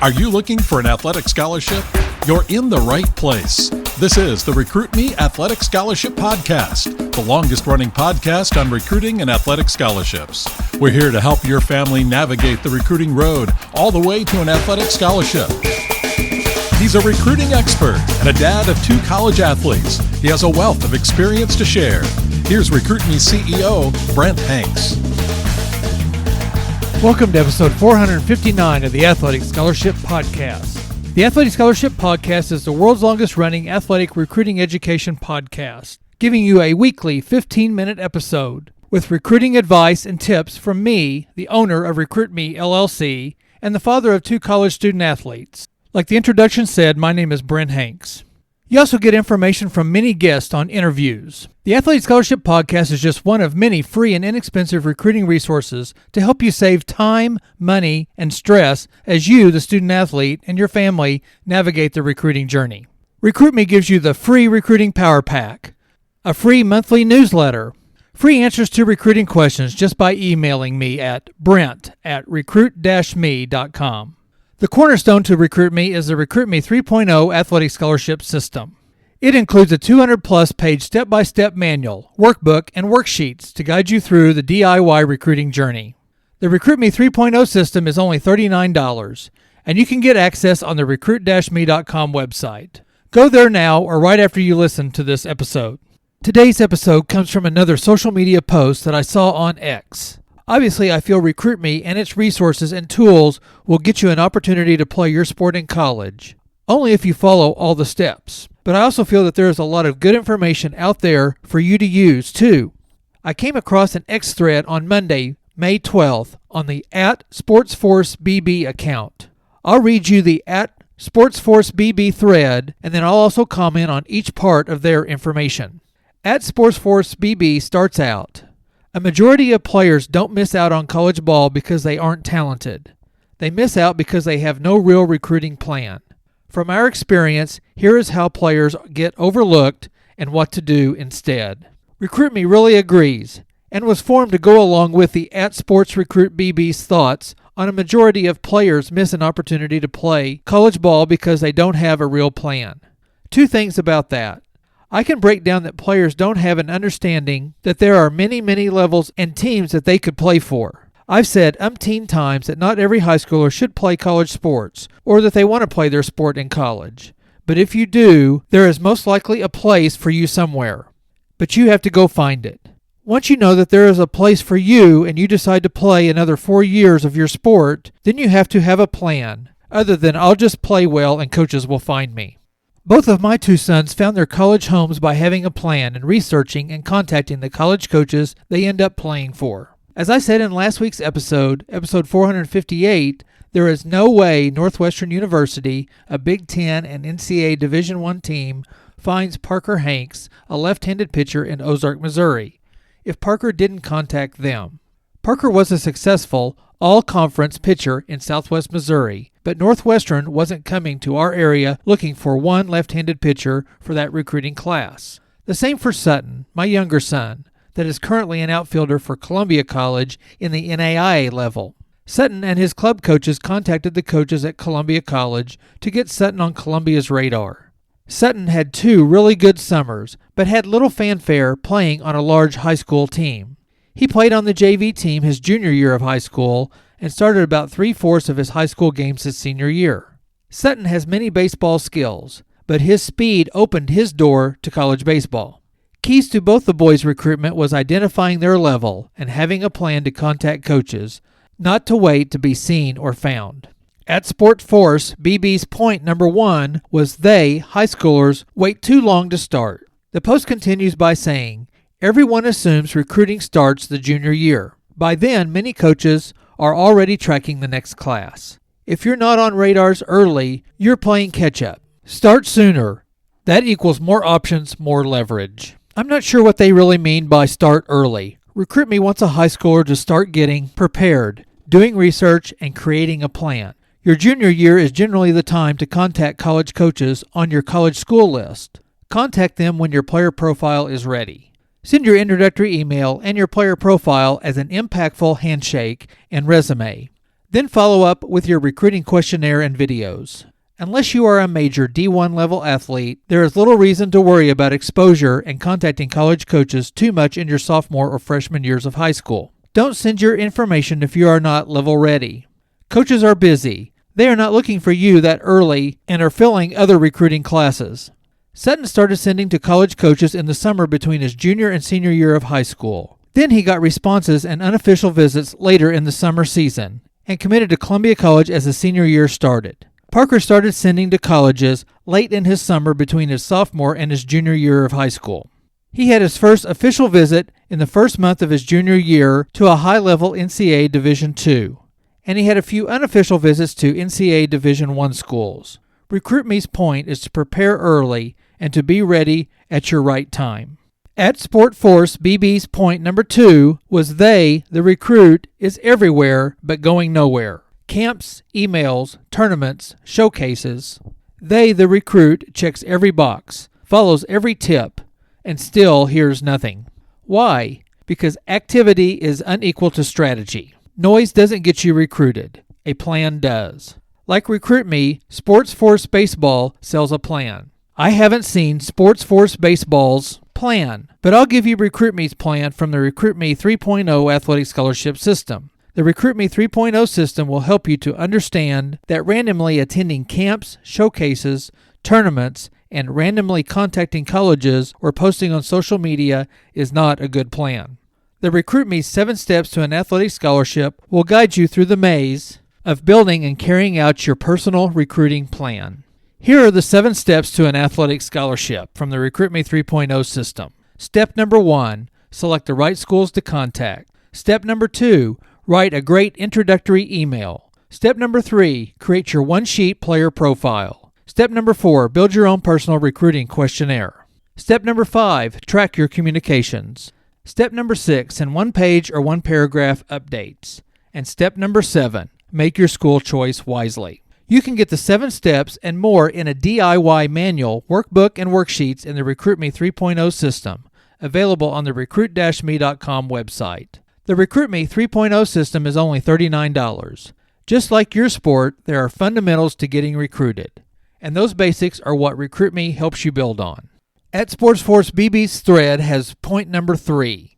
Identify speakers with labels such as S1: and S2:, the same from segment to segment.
S1: Are you looking for an athletic scholarship? You're in the right place. This is the Recruit Me Athletic Scholarship Podcast, the longest-running podcast on recruiting and athletic scholarships. We're here to help your family navigate the recruiting road all the way to an athletic scholarship. He's a recruiting expert and a dad of 2 college athletes. He has a wealth of experience to share. Here's Recruit Me CEO, Brent Hanks.
S2: Welcome to episode 459 of the Athletic Scholarship Podcast. The Athletic Scholarship Podcast is the world's longest-running athletic recruiting education podcast, giving you a weekly 15-minute episode with recruiting advice and tips from me, the owner of Recruit Me, LLC, and the father of 2 college student athletes. Like the introduction said, my name is Brent Hanks. You also get information from many guests on interviews. The Athletic Scholarship Podcast is just one of many free and inexpensive recruiting resources to help you save time, money, and stress as you, the student athlete, and your family navigate the recruiting journey. Recruit Me gives you the free Recruiting Power Pack, a free monthly newsletter, free answers to recruiting questions just by emailing me at brent@recruit-me.com. The cornerstone to Recruit Me is the Recruit Me 3.0 Athletic Scholarship System. It includes a 200-plus page step-by-step manual, workbook, and worksheets to guide you through the DIY recruiting journey. The Recruit Me 3.0 system is only $39, and you can get access on the recruit-me.com website. Go there now or right after you listen to this episode. Today's episode comes from another social media post that I saw on X. Obviously, I feel Recruit Me and its resources and tools will get you an opportunity to play your sport in college, only if you follow all the steps. But I also feel that there is a lot of good information out there for you to use, too. I came across an X thread on Monday, May 12th, on the @SportsForceBB account. I'll read you the @SportsForceBB thread, and then I'll also comment on each part of their information. @SportsForceBB starts out, a majority of players don't miss out on college ball because they aren't talented. They miss out because they have no real recruiting plan. From our experience, here is how players get overlooked and what to do instead. Recruit Me really agrees and was formed to go along with the @SportsRecruitBB's thoughts on a majority of players miss an opportunity to play college ball because they don't have a real plan. 2 things about that. I can break down that players don't have an understanding that there are many levels and teams that they could play for. I've said umpteen times that not every high schooler should play college sports or that they want to play their sport in college. But if you do, there is most likely a place for you somewhere. But you have to go find it. Once you know that there is a place for you and you decide to play another 4 years of your sport, then you have to have a plan, other than I'll just play well and coaches will find me. Both of my 2 sons found their college homes by having a plan and researching and contacting the college coaches they end up playing for. As I said in last week's episode 458, there is no way Northwestern University, a Big Ten and NCAA Division I team, finds Parker Hanks, a left-handed pitcher in Ozark, Missouri, if Parker didn't contact them. Parker was a successful all-conference pitcher in Southwest Missouri, but Northwestern wasn't coming to our area looking for one left-handed pitcher for that recruiting class. The same for Sutton, my younger son, that is currently an outfielder for Columbia College in the NAIA level. Sutton and his club coaches contacted the coaches at Columbia College to get Sutton on Columbia's radar. Sutton had 2 really good summers, but had little fanfare playing on a large high school team. He played on the JV team his junior year of high school and started about 3/4 of his high school games his senior year. Sutton has many baseball skills, but his speed opened his door to college baseball. Keys to both the boys' recruitment was identifying their level and having a plan to contact coaches, not to wait to be seen or found. @SportForceBB's point number 1 was they, high schoolers, wait too long to start. The post continues by saying, everyone assumes recruiting starts the junior year. By then, many coaches are already tracking the next class. If you're not on radars early, you're playing catch-up. Start sooner. That equals more options, more leverage. I'm not sure what they really mean by start early. Recruit Me wants a high schooler to start getting prepared, doing research, and creating a plan. Your junior year is generally the time to contact college coaches on your college school list. Contact them when your player profile is ready. Send your introductory email and your player profile as an impactful handshake and resume. Then follow up with your recruiting questionnaire and videos. Unless you are a major D1 level athlete, there is little reason to worry about exposure and contacting college coaches too much in your sophomore or freshman years of high school. Don't send your information if you are not level ready. Coaches are busy. They are not looking for you that early and are filling other recruiting classes. Sutton started sending to college coaches in the summer between his junior and senior year of high school. Then he got responses and unofficial visits later in the summer season and committed to Columbia College as the senior year started. Parker started sending to colleges late in his summer between his sophomore and his junior year of high school. He had his first official visit in the first month of his junior year to a high-level NCAA Division II, and he had a few unofficial visits to NCAA Division I schools. RecruitMe's point is to prepare early and to be ready at your right time. At SportForce, BB's point number 2 was the recruit, is everywhere but going nowhere. Camps, emails, tournaments, showcases. The recruit, checks every box, follows every tip, and still hears nothing. Why? Because activity is unequal to strategy. Noise doesn't get you recruited. A plan does. Like RecruitMe, SportForce Baseball sells a plan. I haven't seen SportForce Baseball's plan, but I'll give you RecruitMe's plan from the RecruitMe 3.0 Athletic Scholarship System. The RecruitMe 3.0 system will help you to understand that randomly attending camps, showcases, tournaments, and randomly contacting colleges or posting on social media is not a good plan. The RecruitMe 7 Steps to an Athletic Scholarship will guide you through the maze of building and carrying out your personal recruiting plan. Here are the 7 steps to an athletic scholarship from the RecruitMe 3.0 system. Step number 1, select the right schools to contact. Step number 2, write a great introductory email. Step number 3, create your one-sheet player profile. Step number 4, build your own personal recruiting questionnaire. Step number 5, track your communications. Step number 6, send one-page or one-paragraph updates. And step number 7, make your school choice wisely. You can get the 7 steps and more in a DIY manual, workbook, and worksheets in the RecruitMe 3.0 system, available on the recruit-me.com website. The RecruitMe 3.0 system is only $39. Just like your sport, there are fundamentals to getting recruited, and those basics are what RecruitMe helps you build on. At SportsForce, BB's thread has point number 3.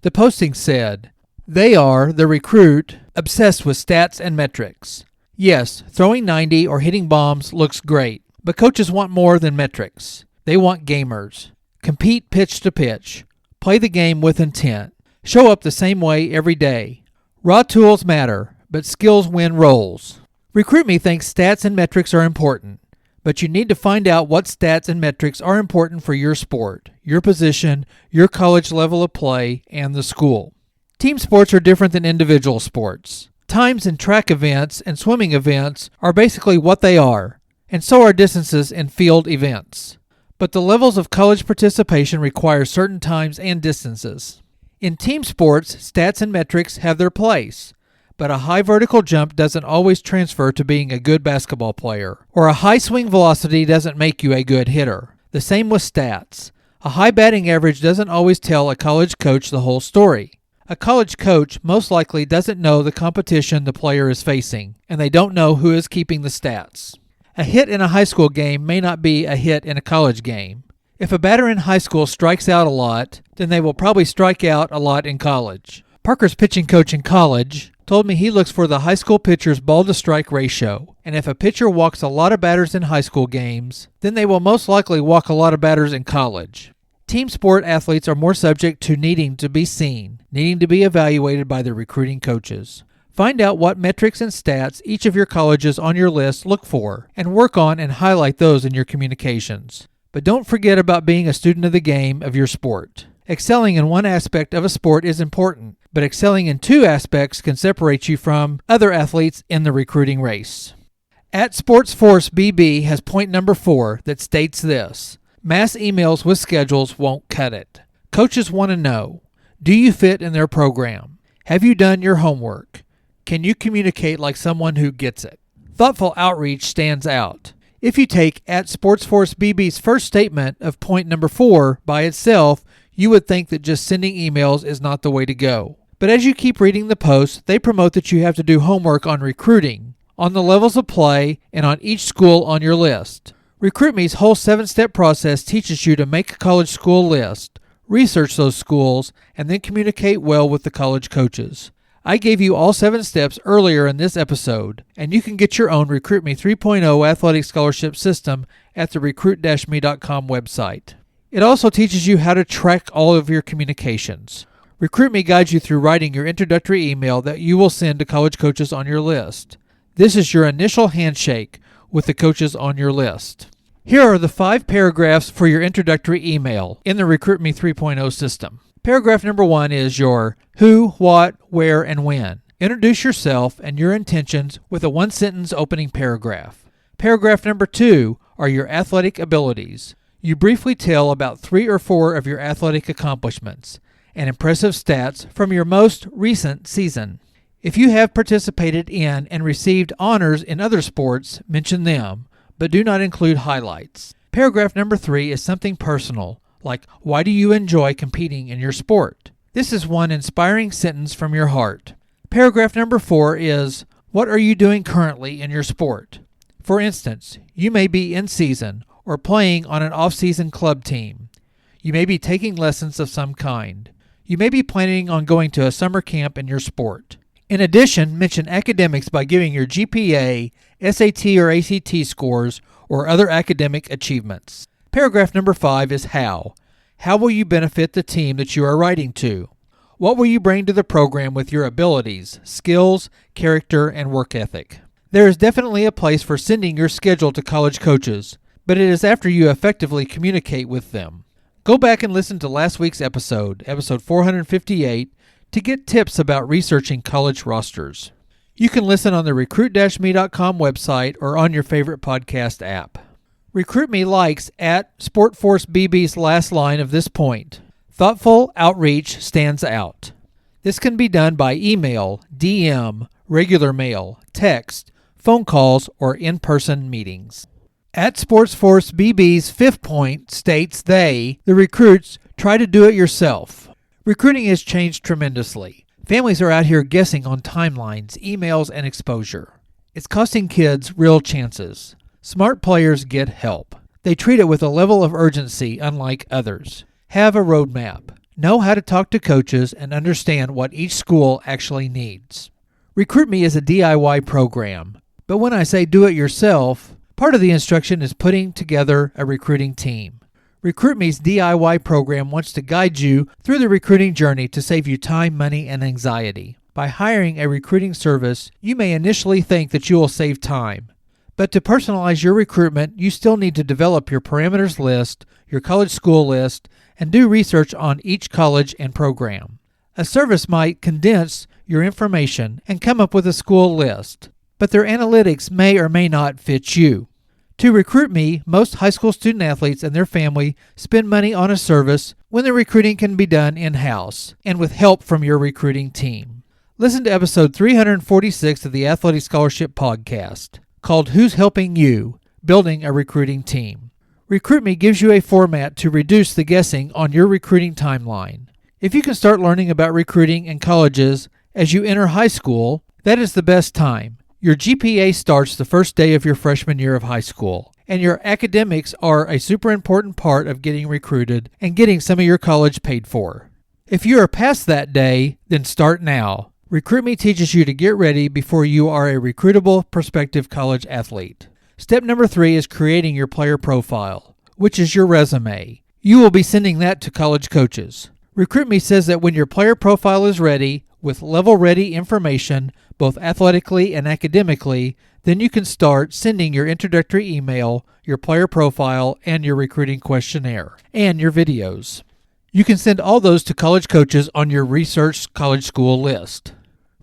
S2: The posting said, "They are, the recruit, obsessed with stats and metrics. Yes, throwing 90 or hitting bombs looks great, but coaches want more than metrics. They want gamers. Compete pitch to pitch. Play the game with intent. Show up the same way every day. Raw tools matter, but skills win roles." RecruitMe thinks stats and metrics are important, but you need to find out what stats and metrics are important for your sport, your position, your college level of play, and the school. Team sports are different than individual sports. Times in track events and swimming events are basically what they are, and so are distances in field events. But the levels of college participation require certain times and distances. In team sports, stats and metrics have their place, but a high vertical jump doesn't always transfer to being a good basketball player, or a high swing velocity doesn't make you a good hitter. The same with stats. A high batting average doesn't always tell a college coach the whole story. A college coach most likely doesn't know the competition the player is facing, and they don't know who is keeping the stats. A hit in a high school game may not be a hit in a college game. If a batter in high school strikes out a lot, then they will probably strike out a lot in college. Parker's pitching coach in college told me he looks for the high school pitcher's ball-to-strike ratio, and if a pitcher walks a lot of batters in high school games, then they will most likely walk a lot of batters in college. Team sport athletes are more subject to needing to be seen, needing to be evaluated by their recruiting coaches. Find out what metrics and stats each of your colleges on your list look for, and work on and highlight those in your communications. But don't forget about being a student of the game of your sport. Excelling in one aspect of a sport is important, but excelling in 2 aspects can separate you from other athletes in the recruiting race. At SportsForce, BB has point number 4 that states this: mass emails with schedules won't cut it. Coaches want to know, do you fit in their program? Have you done your homework? Can you communicate like someone who gets it? Thoughtful outreach stands out. If you take at SportsForce BB's first statement of point number 4 by itself, you would think that just sending emails is not the way to go. But as you keep reading the posts, they promote that you have to do homework on recruiting, on the levels of play, and on each school on your list. RecruitMe's whole 7-step process teaches you to make a college school list, research those schools, and then communicate well with the college coaches. I gave you all 7 steps earlier in this episode, and you can get your own RecruitMe 3.0 athletic scholarship system at the recruit-me.com website. It also teaches you how to track all of your communications. RecruitMe guides you through writing your introductory email that you will send to college coaches on your list. This is your initial handshake with the coaches on your list. Here are the 5 paragraphs for your introductory email in the RecruitMe 3.0 system. Paragraph number 1 is your who, what, where, and when. Introduce yourself and your intentions with a 1-sentence opening paragraph. Paragraph number 2 are your athletic abilities. You briefly tell about 3 or 4 of your athletic accomplishments and impressive stats from your most recent season. If you have participated in and received honors in other sports, mention them, but do not include highlights. Paragraph number 3 is something personal, like why do you enjoy competing in your sport? This is one inspiring sentence from your heart. Paragraph number 4 is what are you doing currently in your sport? For instance, you may be in season or playing on an off-season club team. You may be taking lessons of some kind. You may be planning on going to a summer camp in your sport. In addition, mention academics by giving your GPA, SAT or ACT scores, or other academic achievements. Paragraph number 5 is how. How will you benefit the team that you are writing to? What will you bring to the program with your abilities, skills, character, and work ethic? There is definitely a place for sending your schedule to college coaches, but it is after you effectively communicate with them. Go back and listen to last week's episode 458, to get tips about researching college rosters. You can listen on the recruit-me.com website or on your favorite podcast app. RecruitMe likes at SportForceBB's last line of this point. Thoughtful outreach stands out. This can be done by email, DM, regular mail, text, phone calls, or in-person meetings. At SportsForceBB's 5th point states the recruits, try to do it yourself. Recruiting has changed tremendously. Families are out here guessing on timelines, emails, and exposure. It's costing kids real chances. Smart players get help. They treat it with a level of urgency unlike others. Have a roadmap. Know how to talk to coaches and understand what each school actually needs. RecruitMe is a DIY program, but when I say do it yourself, part of the instruction is putting together a recruiting team. RecruitMe's DIY program wants to guide you through the recruiting journey to save you time, money, and anxiety. By hiring a recruiting service, you may initially think that you will save time. But to personalize your recruitment, you still need to develop your parameters list, your college school list, and do research on each college and program. A service might condense your information and come up with a school list, but their analytics may or may not fit you. To RecruitMe, most high school student athletes and their family spend money on a service when the recruiting can be done in-house and with help from your recruiting team. Listen to episode 346 of the Athletic Scholarship Podcast, called Who's Helping You? Building a Recruiting Team. RecruitMe gives you a format to reduce the guessing on your recruiting timeline. If you can start learning about recruiting in colleges as you enter high school, that is the best time. Your GPA starts the first day of your freshman year of high school, and your academics are a super important part of getting recruited and getting some of your college paid for. If you are past that day, then start now. RecruitMe teaches you to get ready before you are a recruitable prospective college athlete. Step number 3 is creating your player profile, which is your resume. You will be sending that to college coaches. RecruitMe says that when your player profile is ready, with level-ready information, both athletically and academically, then you can start sending your introductory email, your player profile, and your recruiting questionnaire, and your videos. You can send all those to college coaches on your research college school list.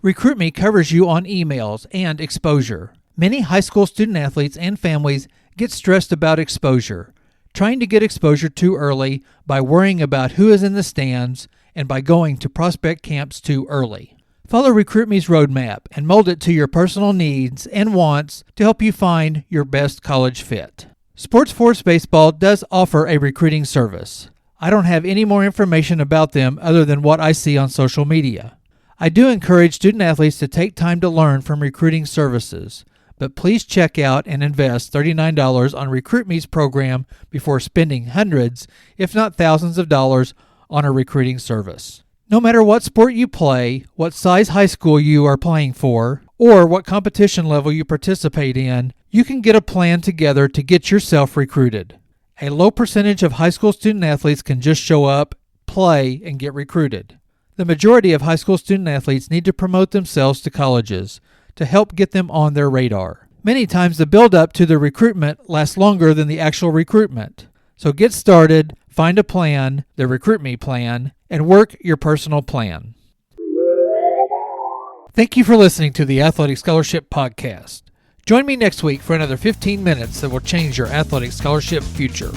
S2: RecruitMe covers you on emails and exposure. Many high school student athletes and families get stressed about exposure, trying to get exposure too early by worrying about who is in the stands and by going to prospect camps too early. Follow RecruitMe's roadmap and mold it to your personal needs and wants to help you find your best college fit. Sports Force Baseball does offer a recruiting service. I don't have any more information about them other than what I see on social media. I do encourage student athletes to take time to learn from recruiting services, but please check out and invest $39 on RecruitMe's program before spending hundreds, if not thousands of dollars on a recruiting service. No matter what sport you play, what size high school you are playing for, or what competition level you participate in, you can get a plan together to get yourself recruited. A low percentage of high school student athletes can just show up, play, and get recruited. The majority of high school student athletes need to promote themselves to colleges to help get them on their radar. Many times the build-up to the recruitment lasts longer than the actual recruitment. So get started, find a plan, the RecruitMe plan, and work your personal plan. Thank you for listening to the Athletic Scholarship Podcast. Join me next week for another 15 minutes that will change your athletic scholarship future.